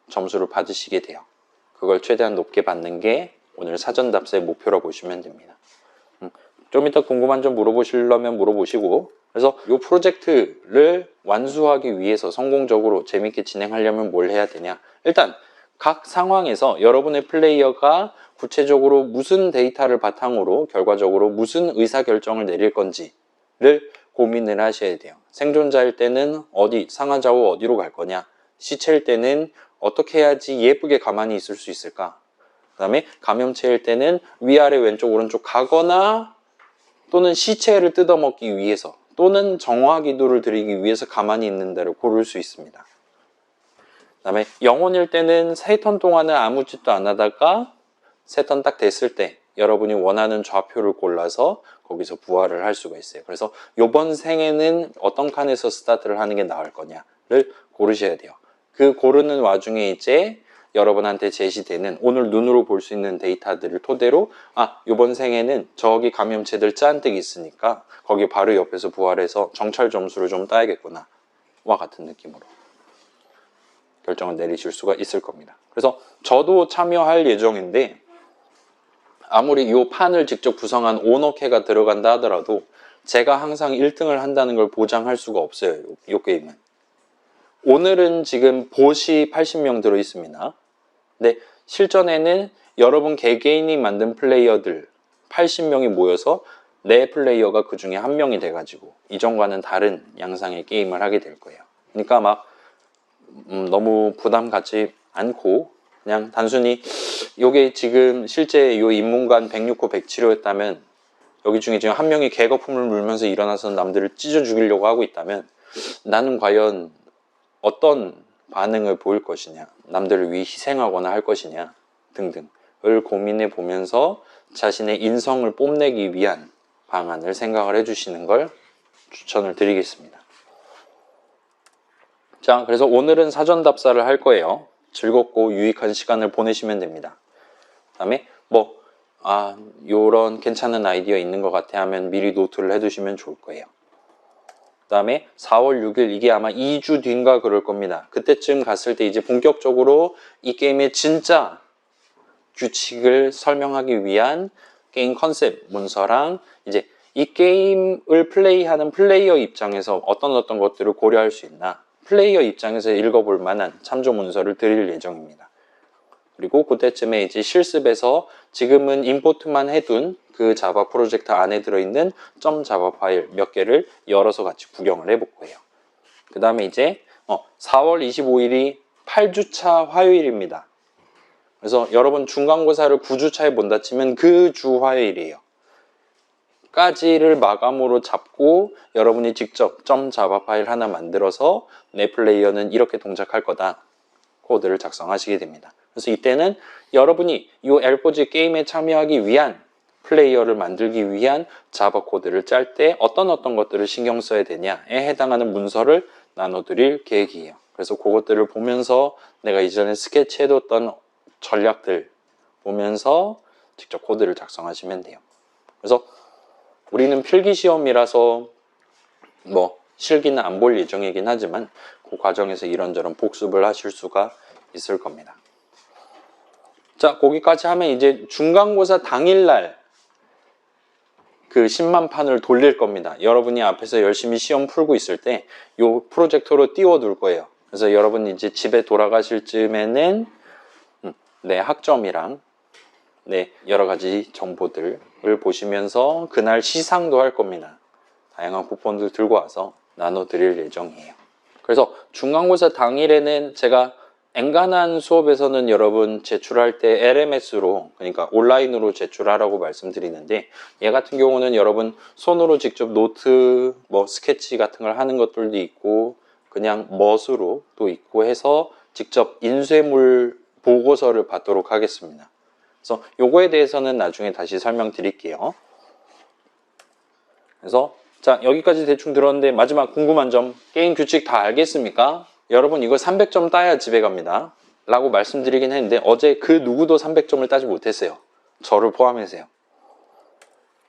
점수를 받으시게 돼요. 그걸 최대한 높게 받는 게 오늘 사전 답사의 목표라고 보시면 됩니다. 좀 이따 궁금한 점 물어보시려면 물어보시고, 그래서 이 프로젝트를 완수하기 위해서 성공적으로 재밌게 진행하려면 뭘 해야 되냐. 일단 각 상황에서 여러분의 플레이어가 구체적으로 무슨 데이터를 바탕으로 결과적으로 무슨 의사결정을 내릴 건지를 고민을 하셔야 돼요. 생존자일 때는 상하좌우 어디로 갈 거냐, 시체일 때는 어떻게 해야지 예쁘게 가만히 있을 수 있을까, 그 다음에 감염체일 때는 위아래 왼쪽 오른쪽 가거나 또는 시체를 뜯어먹기 위해서 또는 정화 기도를 드리기 위해서 가만히 있는 데를 고를 수 있습니다. 그 다음에 영혼일 때는 3턴 동안은 아무 짓도 안 하다가 3턴 딱 됐을 때 여러분이 원하는 좌표를 골라서 거기서 부활을 할 수가 있어요. 그래서 이번 생에는 어떤 칸에서 스타트를 하는 게 나을 거냐를 고르셔야 돼요. 그 고르는 와중에 이제 여러분한테 제시되는 오늘 눈으로 볼 수 있는 데이터들을 토대로 이번 생에는 저기 감염체들 짠뜩 있으니까 거기 바로 옆에서 부활해서 정찰 점수를 좀 따야겠구나 와 같은 느낌으로 결정을 내리실 수가 있을 겁니다. 그래서 저도 참여할 예정인데 아무리 이 판을 직접 구성한 오너캐가 들어간다 하더라도 제가 항상 1등을 한다는 걸 보장할 수가 없어요. 이 게임은. 오늘은 지금 봇이 80명 들어있습니다. 근데 실전에는 여러분 개개인이 만든 플레이어들 80명이 모여서 내 플레이어가 그 중에 한 명이 돼가지고 이전과는 다른 양상의 게임을 하게 될 거예요. 그러니까 막 너무 부담 갖지 않고 그냥 단순히 요게 지금 실제 요 인문관 106호 107호였다면 여기 중에 지금 한 명이 개거품을 물면서 일어나서 남들을 찢어 죽이려고 하고 있다면 나는 과연 어떤 반응을 보일 것이냐, 남들을 위해 희생하거나 할 것이냐 등등을 고민해 보면서 자신의 인성을 뽐내기 위한 방안을 생각을 해주시는 걸 추천을 드리겠습니다. 자, 그래서 오늘은 사전 답사를 할 거예요. 즐겁고 유익한 시간을 보내시면 됩니다. 그 다음에 요런 괜찮은 아이디어 있는 것 같아 하면 미리 노트를 해두시면 좋을 거예요. 그 다음에 4월 6일 이게 아마 2주 뒤인가 그럴 겁니다. 그때쯤 갔을 때 이제 본격적으로 이 게임의 진짜 규칙을 설명하기 위한 게임 컨셉 문서랑 이제 이 게임을 플레이하는 플레이어 입장에서 어떤 것들을 고려할 수 있나, 플레이어 입장에서 읽어볼 만한 참조 문서를 드릴 예정입니다. 그리고 그때쯤에 이제 실습에서 지금은 임포트만 해둔 그 자바 프로젝트 안에 들어있는 .자바 파일 몇 개를 열어서 같이 구경을 해볼 거예요. 그 다음에 이제 4월 25일이 8주차 화요일입니다. 그래서 여러분 중간고사를 9주차에 본다 치면 그 주 화요일이에요. 까지를 마감으로 잡고 여러분이 직접 .자바 파일 하나 만들어서 내 플레이어는 이렇게 동작할 거다 코드를 작성하시게 됩니다. 그래서 이때는 여러분이 이 L4G 게임에 참여하기 위한 플레이어를 만들기 위한 자바 코드를 짤 때 어떤 것들을 신경 써야 되냐에 해당하는 문서를 나눠드릴 계획이에요. 그래서 그것들을 보면서 내가 이전에 스케치해뒀던 전략들 보면서 직접 코드를 작성하시면 돼요. 그래서 우리는 필기시험이라서 실기는 안 볼 예정이긴 하지만 그 과정에서 이런저런 복습을 하실 수가 있을 겁니다. 자, 거기까지 하면 이제 중간고사 당일날 그 10만 판을 돌릴 겁니다. 여러분이 앞에서 열심히 시험 풀고 있을 때 이 프로젝터로 띄워둘 거예요. 그래서 여러분이 이제 집에 돌아가실 즈음에는 내 학점이랑 내 여러 가지 정보들을 보시면서 그날 시상도 할 겁니다. 다양한 쿠폰들 들고 와서 나눠드릴 예정이에요. 그래서 중간고사 당일에는 제가 엔간한 수업에서는 여러분 제출할 때 LMS로, 그러니까 온라인으로 제출하라고 말씀드리는데, 얘 같은 경우는 여러분 손으로 직접 노트, 뭐 스케치 같은 걸 하는 것들도 있고 그냥 멋으로 또 있고 해서 직접 인쇄물 보고서를 받도록 하겠습니다. 그래서 요거에 대해서는 나중에 다시 설명드릴게요. 그래서 자, 여기까지 대충 들었는데 마지막 궁금한 점, 게임 규칙 다 알겠습니까? 여러분 이거 300점 따야 집에 갑니다 라고 말씀드리긴 했는데 어제 그 누구도 300점을 따지 못했어요. 저를 포함해서요.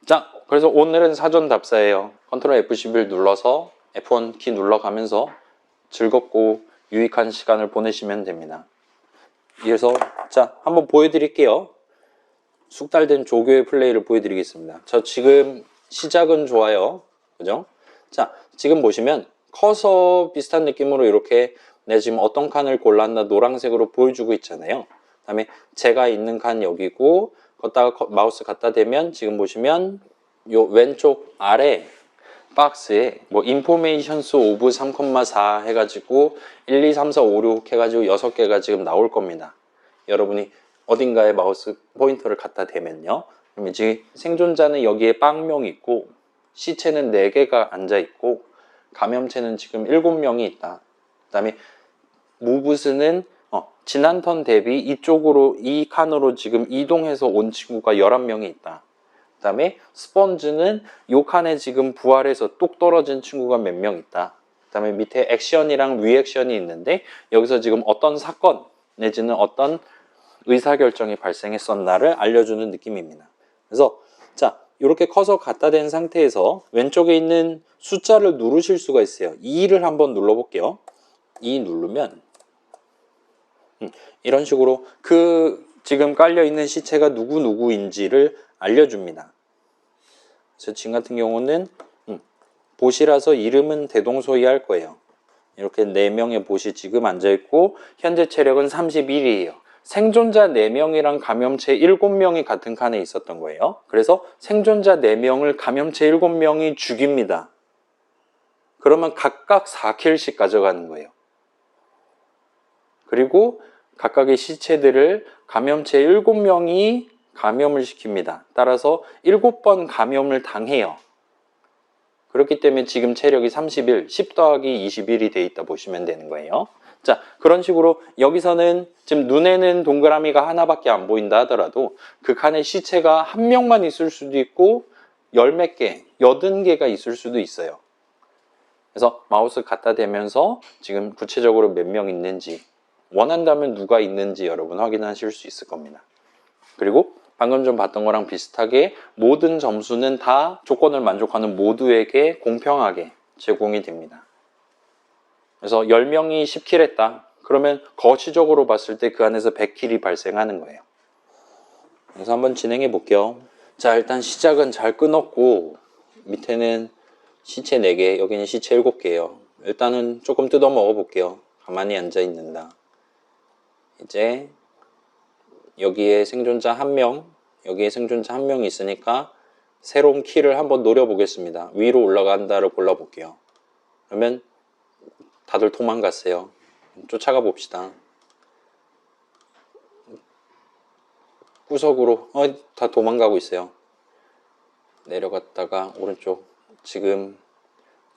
자, 그래서 오늘은 사전 답사예요. 컨트롤 F11 눌러서 F1 키 눌러가면서 즐겁고 유익한 시간을 보내시면 됩니다. 그래서 자, 한번 보여드릴게요. 숙달된 조교의 플레이를 보여드리겠습니다. 저 지금 시작은 좋아요. 그죠? 자, 지금 보시면 커서 비슷한 느낌으로 이렇게 내가 지금 어떤 칸을 골랐나 노란색으로 보여주고 있잖아요. 그 다음에 제가 있는 칸 여기고 걷다가 마우스 갖다 대면 지금 보시면 요 왼쪽 아래 박스에 뭐 인포메이션스 오브 3,4 해가지고 1, 2, 3, 4, 5, 6 해가지고 6개가 지금 나올 겁니다. 여러분이 어딘가에 마우스 포인터를 갖다 대면요. 그러면 지금 생존자는 여기에 빵명 있고 시체는 4개가 앉아 있고 감염체는 지금 7명이 있다. 그 다음에 무브스는 지난 턴 대비 이쪽으로 이 칸으로 지금 이동해서 온 친구가 11명이 있다. 그 다음에 스펀지는 요 칸에 지금 부활해서 뚝 떨어진 친구가 몇 명 있다. 그 다음에 밑에 액션이랑 리액션이 있는데 여기서 지금 어떤 사건 내지는 어떤 의사결정이 발생했었나를 알려주는 느낌입니다. 그래서 자, 이렇게 커서 갖다 댄 상태에서 왼쪽에 있는 숫자를 누르실 수가 있어요. 2를 한번 눌러볼게요. 2 누르면 이런 식으로 그 지금 깔려있는 시체가 누구인지를 알려줍니다. 그래서 지금 같은 경우는 보시라서 이름은 대동소이할 거예요. 이렇게 4명의 보시 지금 앉아있고 현재 체력은 31이에요. 생존자 4명이랑 감염체 7명이 같은 칸에 있었던 거예요. 그래서 생존자 4명을 감염체 7명이 죽입니다. 그러면 각각 4킬씩 가져가는 거예요. 그리고 각각의 시체들을 감염체 7명이 감염을 시킵니다. 따라서 7번 감염을 당해요. 그렇기 때문에 지금 체력이 31, 10 더하기 21이 돼 있다 보시면 되는 거예요. 자, 그런 식으로 여기서는 지금 눈에는 동그라미가 하나밖에 안 보인다 하더라도 그 칸에 시체가 한 명만 있을 수도 있고 10몇 개, 80개가 있을 수도 있어요. 그래서 마우스 갖다 대면서 지금 구체적으로 몇 명 있는지, 원한다면 누가 있는지 여러분 확인하실 수 있을 겁니다. 그리고 방금 좀 봤던 거랑 비슷하게 모든 점수는 다 조건을 만족하는 모두에게 공평하게 제공이 됩니다. 그래서 10명이 10킬 했다. 그러면 거시적으로 봤을 때 그 안에서 100킬이 발생하는 거예요. 그래서 한번 진행해 볼게요. 자, 일단 시작은 잘 끊었고 밑에는 시체 4개, 여기는 시체 7개예요. 일단은 조금 뜯어 먹어 볼게요. 가만히 앉아 있는다. 이제 여기에 생존자 1명, 여기에 생존자 1명이 있으니까 새로운 키를 한번 노려보겠습니다. 위로 올라간다를 골라볼게요. 그러면 다들 도망갔어요. 쫓아가 봅시다. 구석으로 다 도망가고 있어요. 내려갔다가 오른쪽 지금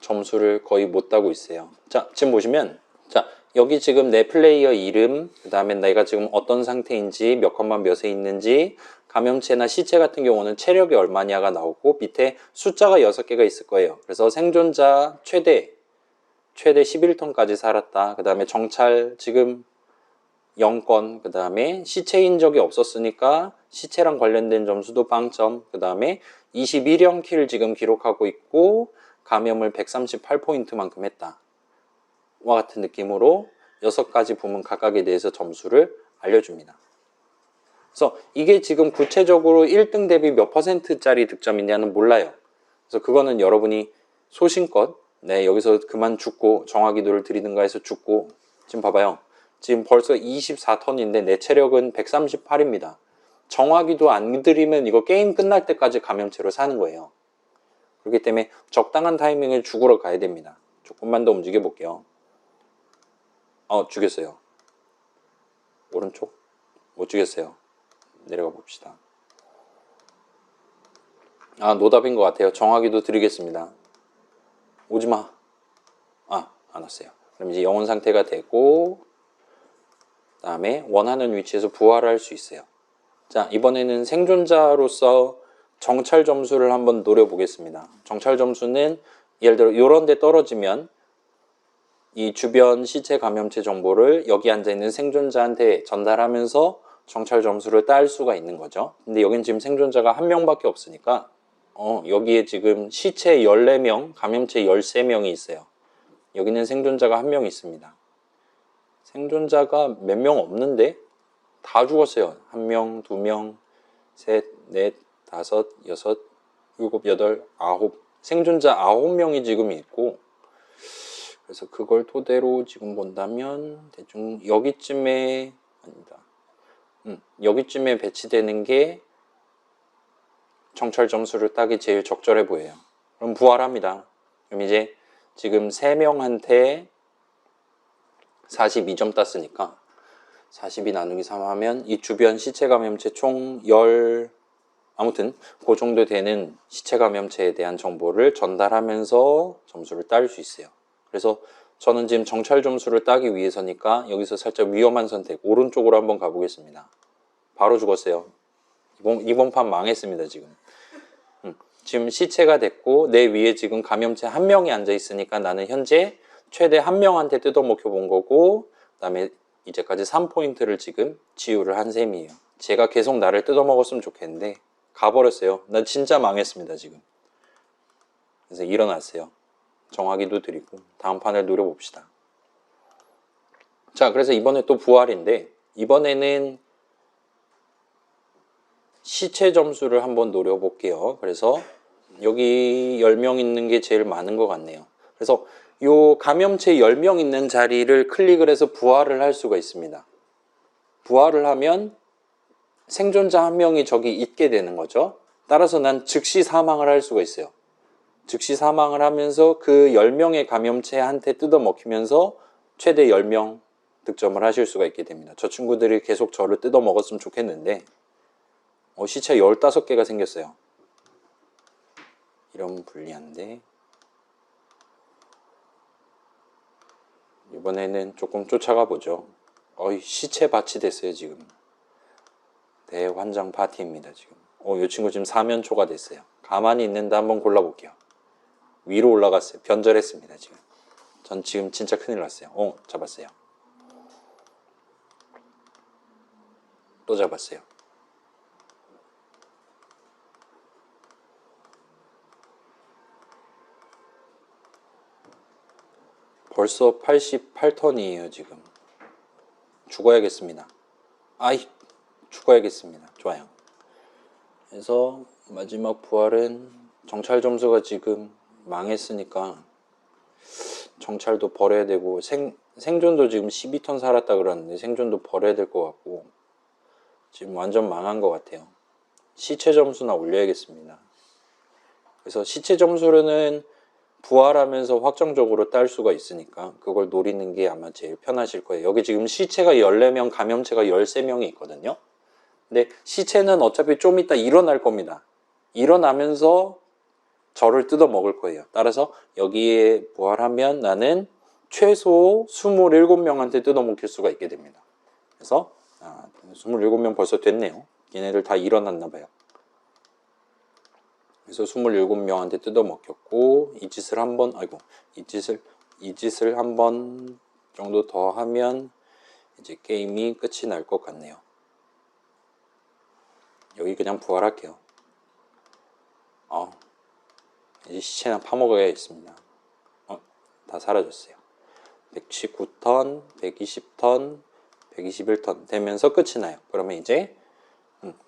점수를 거의 못 따고 있어요. 자, 지금 보시면 자, 여기 지금 내 플레이어 이름, 그 다음에 내가 지금 어떤 상태인지, 몇 칸만 몇에 있는지, 감염체나 시체 같은 경우는 체력이 얼마냐가 나오고 밑에 숫자가 6개가 있을 거예요. 그래서 생존자 최대 11턴까지 살았다. 그 다음에 정찰 지금 0건, 그 다음에 시체인 적이 없었으니까 시체랑 관련된 점수도 빵점, 그 다음에 21형 킬 지금 기록하고 있고 감염을 138포인트만큼 했다. 와 같은 느낌으로 6가지 부문 각각에 대해서 점수를 알려줍니다. 그래서 이게 지금 구체적으로 1등 대비 몇 %짜리 득점이냐는 몰라요. 그래서 그거는 여러분이 소신껏 여기서 그만 죽고 정화기도를 드리든가 해서 죽고, 지금 봐봐요. 지금 벌써 24턴인데 내 체력은 138입니다. 정화기도 안 드리면 이거 게임 끝날 때까지 감염체로 사는 거예요. 그렇기 때문에 적당한 타이밍에 죽으러 가야 됩니다. 조금만 더 움직여 볼게요. 죽였어요. 오른쪽? 못 죽였어요. 내려가 봅시다. 노답인 것 같아요. 정확히도 드리겠습니다. 오지마. 안 왔어요. 그럼 이제 영혼 상태가 되고, 그 다음에 원하는 위치에서 부활을 할 수 있어요. 자, 이번에는 생존자로서 정찰 점수를 한번 노려보겠습니다. 정찰 점수는 예를 들어 이런 데 떨어지면 이 주변 시체 감염체 정보를 여기 앉아있는 생존자한테 전달하면서 정찰 점수를 딸 수가 있는 거죠. 근데 여긴 지금 생존자가 한 명밖에 없으니까 여기에 지금 시체 14명, 감염체 13명이 있어요. 여기는 생존자가 한 명 있습니다. 생존자가 몇 명 없는데 다 죽었어요. 1명, 2명, 셋, 넷, 다섯, 여섯, 일곱, 여덟, 아홉. 생존자 9명이 지금 있고, 그래서 그걸 토대로 지금 본다면 대충 여기쯤에 아닙니다. 여기쯤에 배치되는 게 정찰 점수를 따기 제일 적절해 보여요. 그럼 부활합니다. 그럼 이제 지금 3명한테 42점 땄으니까 42 나누기 3 하면 이 주변 시체 감염체 총 10, 아무튼 그 정도 되는 시체 감염체에 대한 정보를 전달하면서 점수를 딸 수 있어요. 그래서 저는 지금 정찰 점수를 따기 위해서니까 여기서 살짝 위험한 선택, 오른쪽으로 한번 가보겠습니다. 바로 죽었어요. 이번 판 망했습니다, 지금. 지금 시체가 됐고 내 위에 지금 감염체 1명이 앉아 있으니까 나는 현재 최대 1명한테 뜯어먹혀 본 거고, 그 다음에 이제까지 3포인트를 지금 지우를 한 셈이에요. 제가 계속 나를 뜯어먹었으면 좋겠는데 가버렸어요. 나 진짜 망했습니다, 지금. 그래서 일어났어요. 정확히도 드리고 다음 판을 노려봅시다. 자, 그래서 이번에 또 부활인데 이번에는 시체 점수를 한번 노려볼게요. 그래서 여기 10명 있는 게 제일 많은 것 같네요. 그래서 요 감염체 10명 있는 자리를 클릭을 해서 부활을 할 수가 있습니다. 부활을 하면 생존자 1명이 저기 있게 되는 거죠. 따라서 난 즉시 사망을 할 수가 있어요. 즉시 사망을 하면서 그 10명의 감염체한테 뜯어먹히면서 최대 10명 득점을 하실 수가 있게 됩니다. 저 친구들이 계속 저를 뜯어먹었으면 좋겠는데 시체 15개가 생겼어요. 이러면 불리한데 이번에는 조금 쫓아가 보죠. 시체 밭이 됐어요, 지금. 대환장 파티입니다, 지금. 이 친구 지금 사면초가 됐어요. 가만히 있는데 한번 골라볼게요. 위로 올라갔어요. 변절했습니다, 지금. 전 지금 진짜 큰일 났어요. 잡았어요. 또 잡았어요. 벌써 88턴이에요, 지금. 죽어야겠습니다. 죽어야겠습니다. 좋아요. 그래서 마지막 부활은 정찰 점수가 지금 망했으니까 정찰도 버려야 되고 생존도 지금 12턴 살았다 그러는데 생존도 버려야 될 것 같고 지금 완전 망한 것 같아요. 시체 점수나 올려야겠습니다. 그래서 시체 점수는 부활하면서 확정적으로 딸 수가 있으니까 그걸 노리는 게 아마 제일 편하실 거예요. 여기 지금 시체가 14명, 감염체가 13명이 있거든요. 근데 시체는 어차피 좀 이따 일어날 겁니다. 일어나면서 저를 뜯어 먹을 거예요. 따라서 여기에 부활하면 나는 최소 27명한테 뜯어 먹힐 수가 있게 됩니다. 그래서 27명 벌써 됐네요. 얘네들 다 일어났나 봐요. 그래서 27명한테 뜯어 먹혔고 이 짓을 한번 이 짓을 한 번 정도 더 하면 이제 게임이 끝이 날 것 같네요. 여기 그냥 부활할게요. 이제 시체나 파먹어야겠습니다. 다 사라졌어요. 119턴, 120턴, 121턴 되면서 끝이 나요. 그러면 이제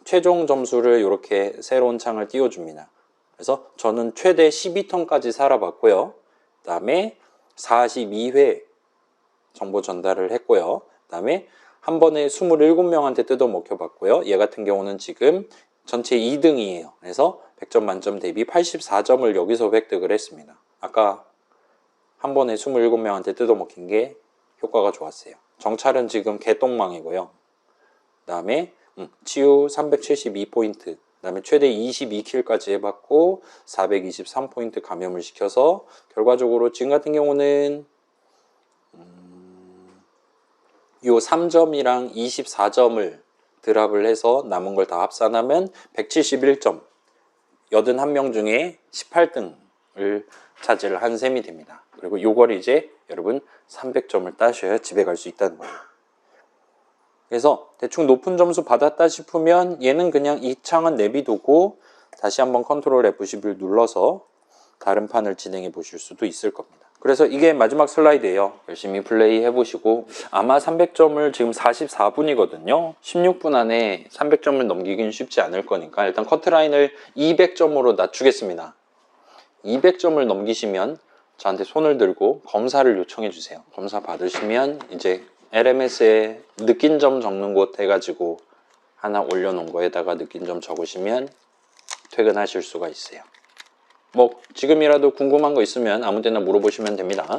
최종 점수를 이렇게 새로운 창을 띄워줍니다. 그래서 저는 최대 12턴까지 살아봤고요. 그 다음에 42회 정보 전달을 했고요. 그 다음에 한 번에 27명한테 뜯어 먹혀봤고요. 얘 같은 경우는 지금 전체 2등이에요. 그래서 100점 만점 대비 84점을 여기서 획득을 했습니다. 아까 한 번에 27명한테 뜯어 먹힌 게 효과가 좋았어요. 정찰은 지금 개똥망이고요. 그 다음에 치유 372포인트, 그 다음에 최대 22킬까지 해봤고 423포인트 감염을 시켜서 결과적으로 지금 같은 경우는 요 3점이랑 24점을 드랍을 해서 남은 걸 다 합산하면 171점, 81명 중에 18등을 차지를 한 셈이 됩니다. 그리고 요걸 이제 여러분 300점을 따셔야 집에 갈 수 있다는 거예요. 그래서 대충 높은 점수 받았다 싶으면 얘는 그냥 이 창은 내비두고 다시 한번 컨트롤 F11 눌러서 다른 판을 진행해 보실 수도 있을 겁니다. 그래서 이게 마지막 슬라이드예요. 열심히 플레이 해보시고, 아마 300점을 지금 44분이거든요 16분 안에 300점을 넘기긴 쉽지 않을 거니까 일단 커트라인을 200점으로 낮추겠습니다. 200점을 넘기시면 저한테 손을 들고 검사를 요청해 주세요. 검사 받으시면 이제 LMS에 느낀 점 적는 곳 해가지고 하나 올려놓은 거에다가 느낀 점 적으시면 퇴근하실 수가 있어요. 뭐 지금이라도 궁금한 거 있으면 아무 데나 물어보시면 됩니다.